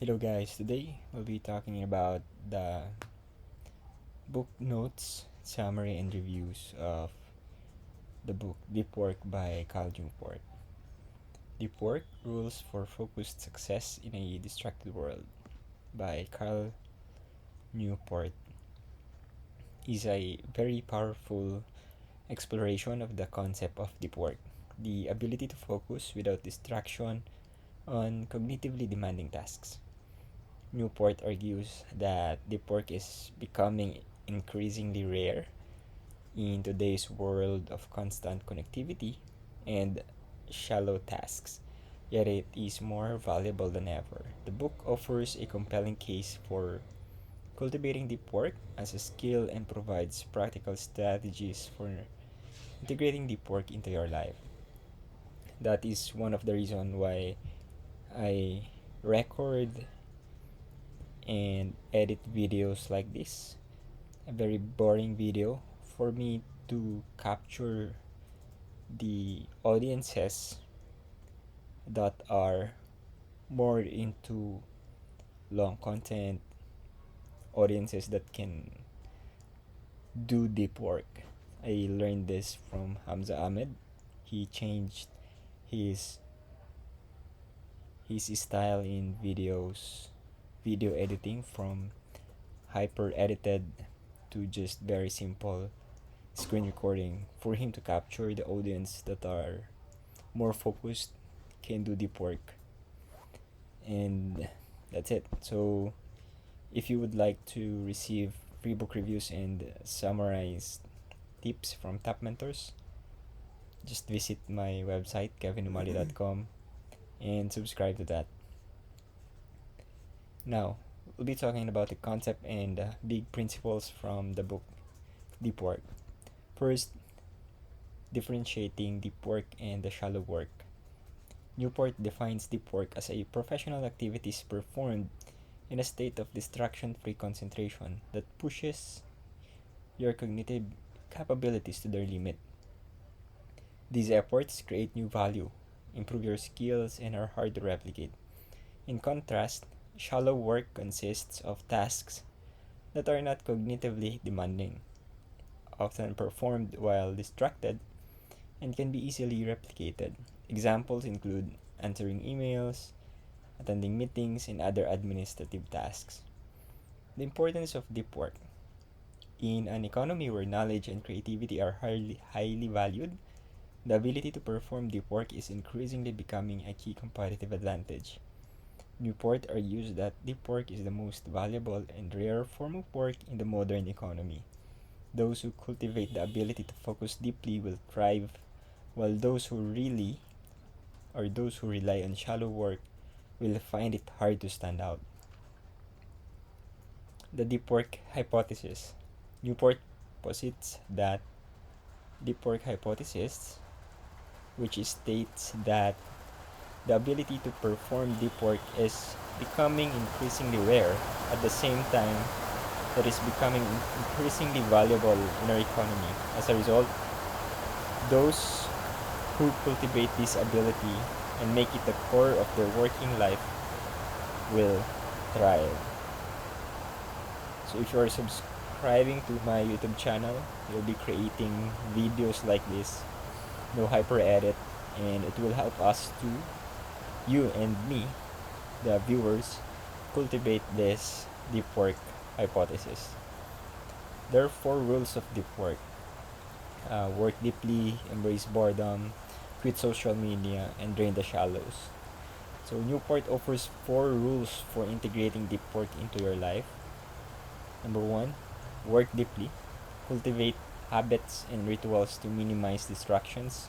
Hello guys, today we'll be talking about the book notes, summary, and reviews of the book Deep Work by Cal Newport. Deep Work Rules for Focused Success in a Distracted World by Cal Newport is a very powerful exploration of the concept of deep work, the ability to focus without distraction on cognitively demanding tasks. Newport argues that deep work is becoming increasingly rare in today's world of constant connectivity and shallow tasks, yet it is more valuable than ever. The book offers a compelling case for cultivating deep work as a skill and provides practical strategies for integrating deep work into your life. That is one of the reasons why I record and edit videos like this. A very boring video for me to capture the audiences that are more into long content, audiences that can do deep work. I learned this from Hamza Ahmed. He changed his his style in video editing from hyper edited to just very simple screen recording for him to capture the audience that are more focused, can do deep work. And that's it. So if you would like to receive free book reviews and summarized tips from top mentors, just visit my website kevinumali.com and subscribe to that. Now we'll be talking about the concept and big principles from the book Deep Work. First, differentiating deep work and the shallow work. Newport defines deep work as a professional activities performed in a state of distraction-free concentration that pushes your cognitive capabilities to their limit. These efforts create new value, improve your skills, and are hard to replicate. In contrast, shallow work consists of tasks that are not cognitively demanding, often performed while distracted, and can be easily replicated. Examples include answering emails, attending meetings, and other administrative tasks. The importance of deep work. In an economy where knowledge and creativity are highly valued, the ability to perform deep work is increasingly becoming a key competitive advantage. Newport argues that deep work is the most valuable and rare form of work in the modern economy. Those who cultivate the ability to focus deeply will thrive, while those who rely on shallow work will find it hard to stand out. The deep work hypothesis. Newport posits that deep work hypothesis, which states that the ability to perform deep work is becoming increasingly rare at the same time that is becoming increasingly valuable in our economy. As a result, those who cultivate this ability and make it the core of their working life will thrive. So if you are subscribing to my YouTube channel, you'll be creating videos like this, no hyper edit, and it will help us to, you and me, the viewers, cultivate this deep work hypothesis. There are four rules of deep work. Work deeply, embrace boredom, quit social media, and drain the shallows. So Newport offers four rules for integrating deep work into your life. Number one, work deeply. Cultivate habits and rituals to minimize distractions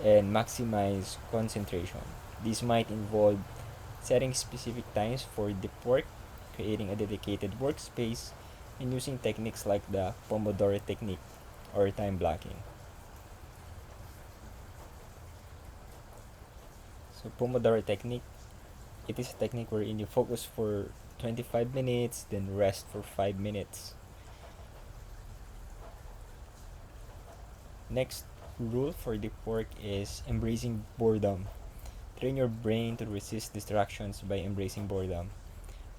and maximize concentration. These might involve setting specific times for deep work, creating a dedicated workspace, and using techniques like the Pomodoro technique or time blocking. So Pomodoro technique, it is a technique wherein you focus for 25 minutes, then rest for 5 minutes. Next rule for deep work is embracing boredom. Train your brain to resist distractions by embracing boredom.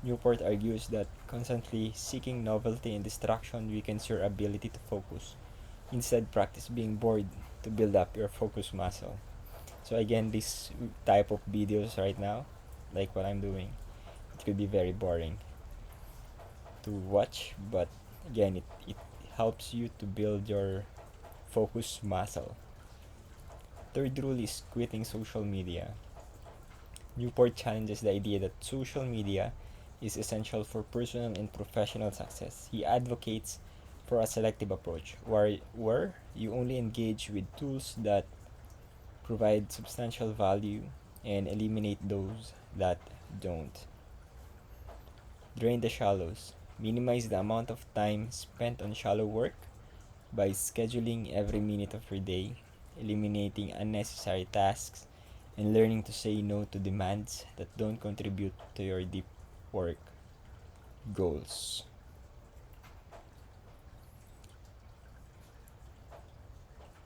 Newport argues that constantly seeking novelty and distraction weakens your ability to focus. Instead, practice being bored to build up your focus muscle. So again, this type of videos right now, like what I'm doing, it could be very boring to watch, but again, it helps you to build your focus muscle. Third rule is quitting social media. Newport challenges the idea that social media is essential for personal and professional success. He advocates for a selective approach where you only engage with tools that provide substantial value and eliminate those that don't. Drain the shallows. Minimize the amount of time spent on shallow work by scheduling every minute of your day, eliminating unnecessary tasks, and learning to say no to demands that don't contribute to your deep work goals.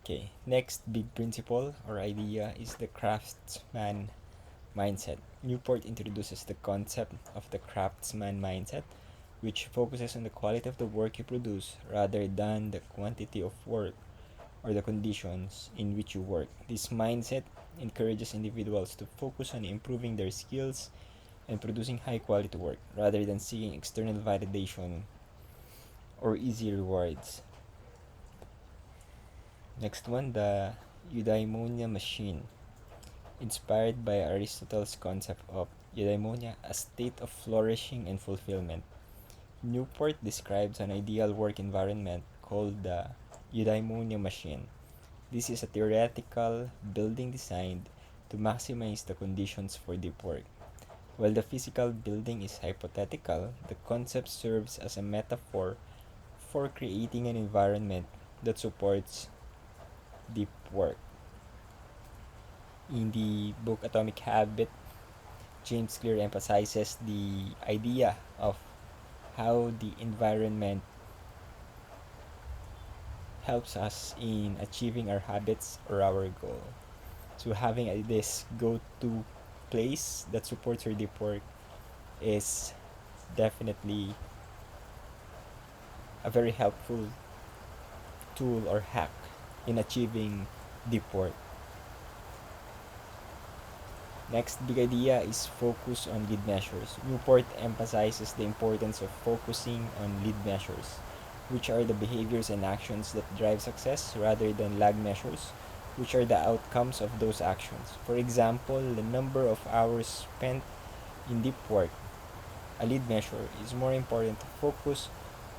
Okay, next big principle or idea is the craftsman mindset. Newport introduces the concept of the craftsman mindset, which focuses on the quality of the work you produce rather than the quantity of work or the conditions in which you work. This mindset encourages individuals to focus on improving their skills and producing high quality work rather than seeking external validation or easy rewards. Next one, the eudaimonia machine. Inspired by Aristotle's concept of eudaimonia, a state of flourishing and fulfillment, Newport describes an ideal work environment called the eudaimonia machine. This is a theoretical building designed to maximize the conditions for deep work. While the physical building is hypothetical, the concept serves as a metaphor for creating an environment that supports deep work. In the book Atomic Habit, James Clear emphasizes the idea of how the environment helps us in achieving our habits or our goal. So having this go-to place that supports your deep work is definitely a very helpful tool or hack in achieving deep work. Next big idea is focus on lead measures. Newport emphasizes the importance of focusing on lead measures, which are the behaviors and actions that drive success rather than lag measures, which are the outcomes of those actions. For example, the number of hours spent in deep work, a lead measure, is more important to focus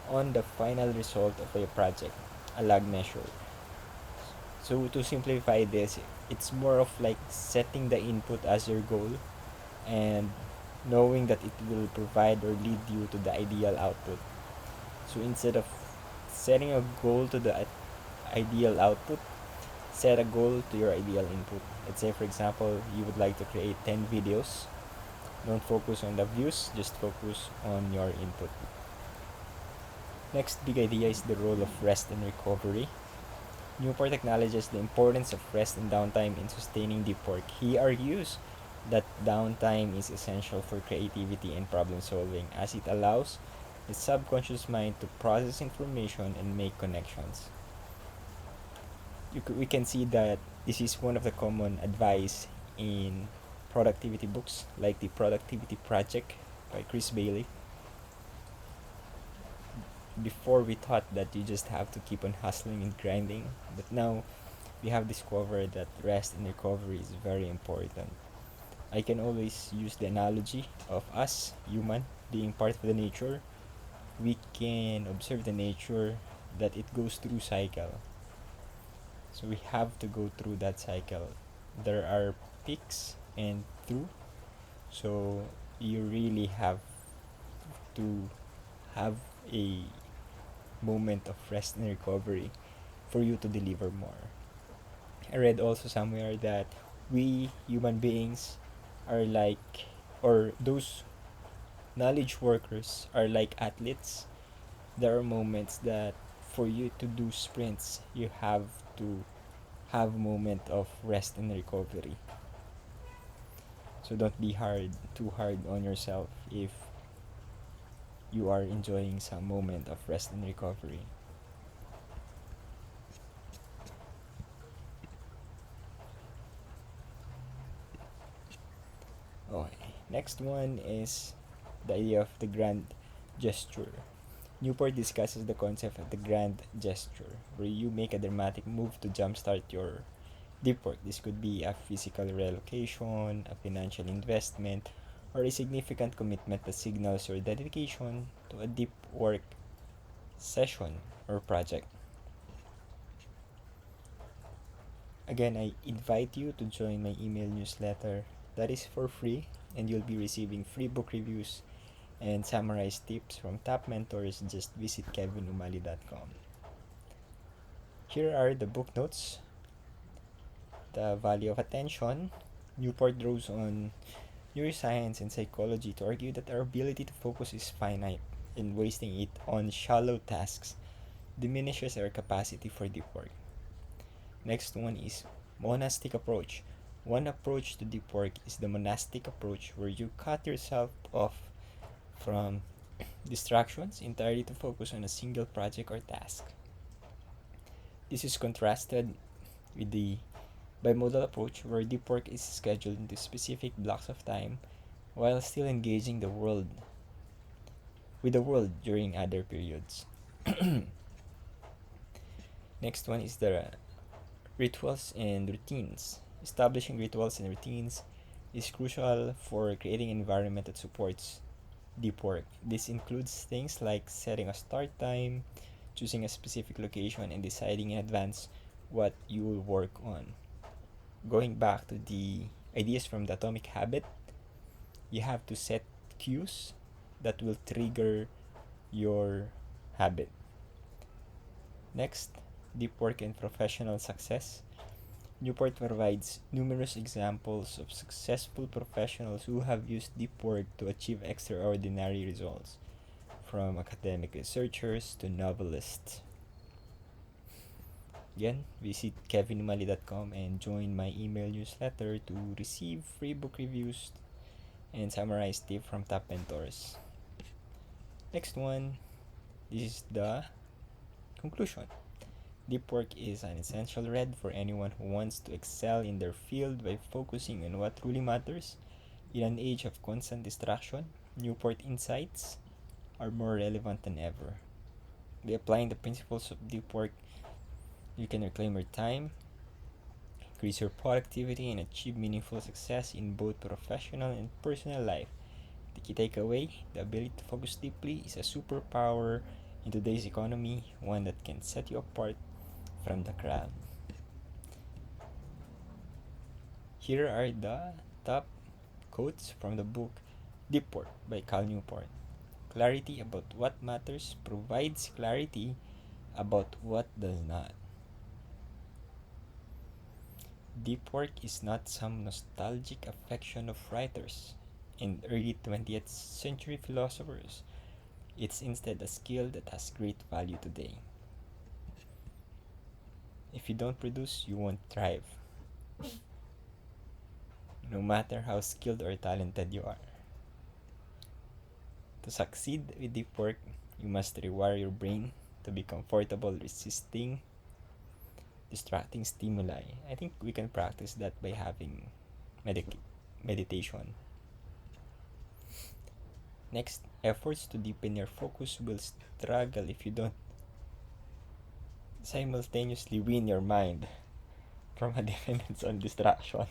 on the final result of a project, a lag measure. So to simplify this, it's more of like setting the input as your goal and knowing that it will provide or lead you to the ideal output. So instead of setting a goal to the ideal output, set a goal to your ideal input. Let's say, for example, you would like to create 10 videos. Don't focus on the views, just focus on your input. Next big idea is the role of rest and recovery. Newport acknowledges the importance of rest and downtime in sustaining deep work. He argues that downtime is essential for creativity and problem solving as it allows the subconscious mind to process information and make connections. We can see that this is one of the common advice in productivity books like the Productivity Project by Chris Bailey. Before we thought that you just have to keep on hustling and grinding, but now we have discovered that rest and recovery is very important. I can always use the analogy of us, human, being part of the nature. We can observe the nature that it goes through cycle. So we have to go through that cycle. There are peaks and through. So you really have to have a moment of rest and recovery for you to deliver more. I read also somewhere that we human beings are like, or those knowledge workers are like athletes. There are moments that for you to do sprints, you have to have moment of rest and recovery. So don't be too hard on yourself if you are enjoying some moment of rest and recovery. Okay, next one is the idea of the grand gesture. Newport discusses the concept of the grand gesture, where you make a dramatic move to jumpstart your deep work. This could be a physical relocation, a financial investment, or a significant commitment that signals your dedication to a deep work session or project. Again, I invite you to join my email newsletter that is for free, and you'll be receiving free book reviews and summarized tips from top mentors. Just visit kevinumali.com. Here are the book notes. The value of attention. Newport draws on neuroscience and psychology to argue that our ability to focus is finite, and wasting it on shallow tasks diminishes our capacity for deep work. Next one is monastic approach. One approach to deep work is the monastic approach, where you cut yourself off from distractions entirely to focus on a single project or task. This is contrasted with the bimodal approach, where deep work is scheduled into specific blocks of time while still engaging the world during other periods. Next one is the rituals and routines. Establishing rituals and routines is crucial for creating an environment that supports deep work. This includes things like setting a start time, choosing a specific location, and deciding in advance what you will work on. Going back to the ideas from the Atomic Habit, you have to set cues that will trigger your habit. Next, deep work and professional success. Newport provides numerous examples of successful professionals who have used deep work to achieve extraordinary results, from academic researchers to novelists. Again, visit kevinumali.com and join my email newsletter to receive free book reviews and summarized tips from top mentors. Next one, this is the conclusion. Deep work is an essential read for anyone who wants to excel in their field by focusing on what truly matters. In an age of constant distraction, Newport insights are more relevant than ever. By applying the principles of deep work, you can reclaim your time, increase your productivity, and achieve meaningful success in both professional and personal life. The key takeaway: the ability to focus deeply is a superpower in today's economy, one that can set you apart from the crowd. Here are the top quotes from the book Deep Work by Cal Newport. Clarity about what matters provides clarity about what does not. Deep work is not some nostalgic affection of writers and early 20th century philosophers. It's instead a skill that has great value today. If you don't produce, you won't thrive, no matter how skilled or talented you are. To succeed with deep work, you must rewire your brain to be comfortable resisting distracting stimuli. I think we can practice that by having meditation. Next, efforts to deepen your focus will struggle if you don't simultaneously win your mind from a dependence on distraction.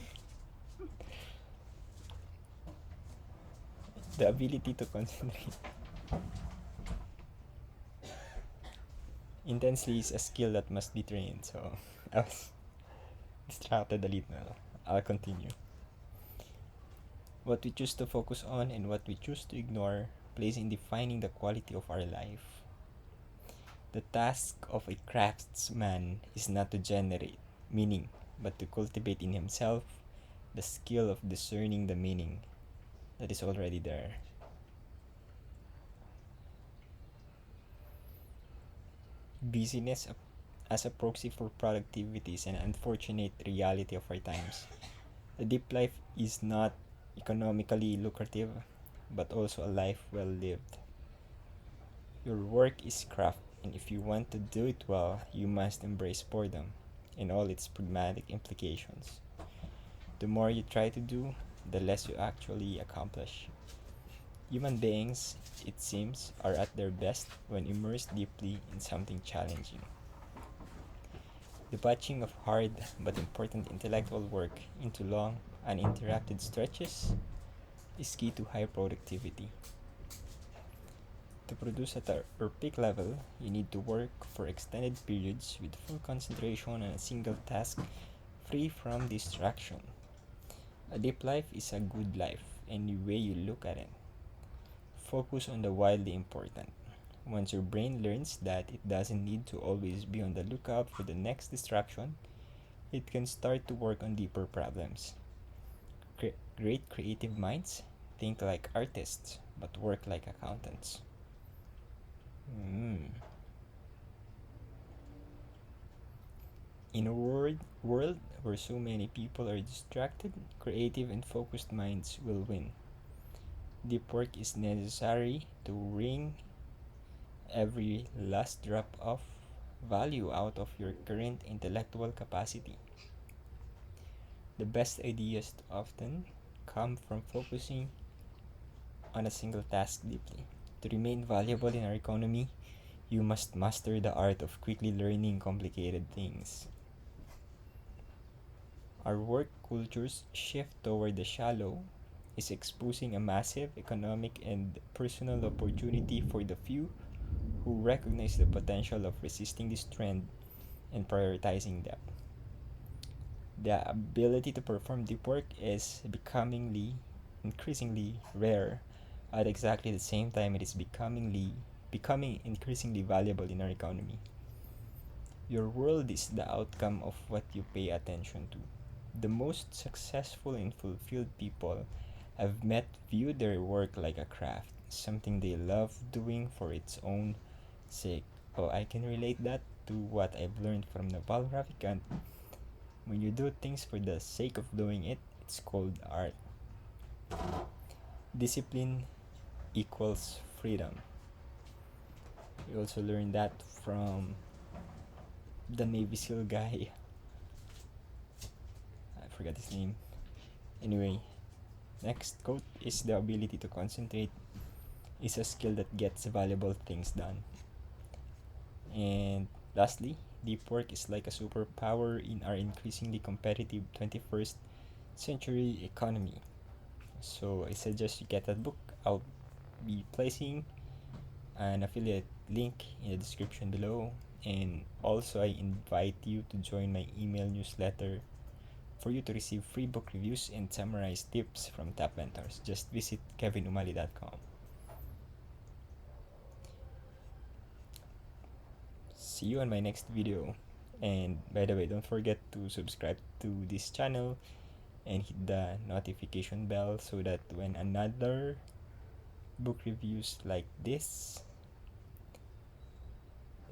The ability to concentrate intensely is a skill that must be trained. So, I was distracted a little. I'll continue. What we choose to focus on and what we choose to ignore plays in defining the quality of our life. The task of a craftsman is not to generate meaning, but to cultivate in himself the skill of discerning the meaning that is already there. Busyness as a proxy for productivity is an unfortunate reality of our times. The deep life is not economically lucrative, but also a life well lived. Your work is craft, and if you want to do it well, you must embrace boredom and all its pragmatic implications. The more you try to do, the less you actually accomplish. Human beings, it seems, are at their best when immersed deeply in something challenging. The batching of hard but important intellectual work into long, uninterrupted stretches is key to high productivity. To produce at our peak level, you need to work for extended periods with full concentration on a single task, free from distraction. A deep life is a good life, any way you look at it. Focus on the wildly important. Once your brain learns that it doesn't need to always be on the lookout for the next distraction, it can start to work on deeper problems. Great creative minds think like artists but work like accountants. Mm. In a world where so many people are distracted, creative and focused minds will win. Deep work is necessary to wring every last drop of value out of your current intellectual capacity. The best ideas often come from focusing on a single task deeply. To remain valuable in our economy, you must master the art of quickly learning complicated things. Our work culture's shift toward the shallow is exposing a massive economic and personal opportunity for the few who recognize the potential of resisting this trend and prioritizing depth. The ability to perform deep work is becomingly increasingly rare. At exactly the same time, it is becoming increasingly valuable in our economy. Your world is the outcome of what you pay attention to. The most successful and fulfilled people I've met view their work like a craft, something they love doing for its own sake. Oh, I can relate that to what I've learned from Naval Ravikant. When you do things for the sake of doing it, it's called art. Discipline equals freedom. We also learned that from the Navy SEAL guy. I forgot his name. Anyway, next quote is the ability to concentrate is a skill that gets valuable things done. And lastly, deep work is like a superpower in our increasingly competitive 21st century economy. So I suggest you get that book. I'll be placing an affiliate link in the description below. And also, I invite you to join my email newsletter for you to receive free book reviews and summarized tips from top mentors. Just visit kevinumali.com. See you on my next video. And by the way, don't forget to subscribe to this channel and hit the notification bell so that when another book reviews like this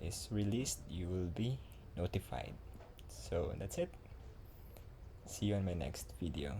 is released, you will be notified. So that's it. See you on my next video.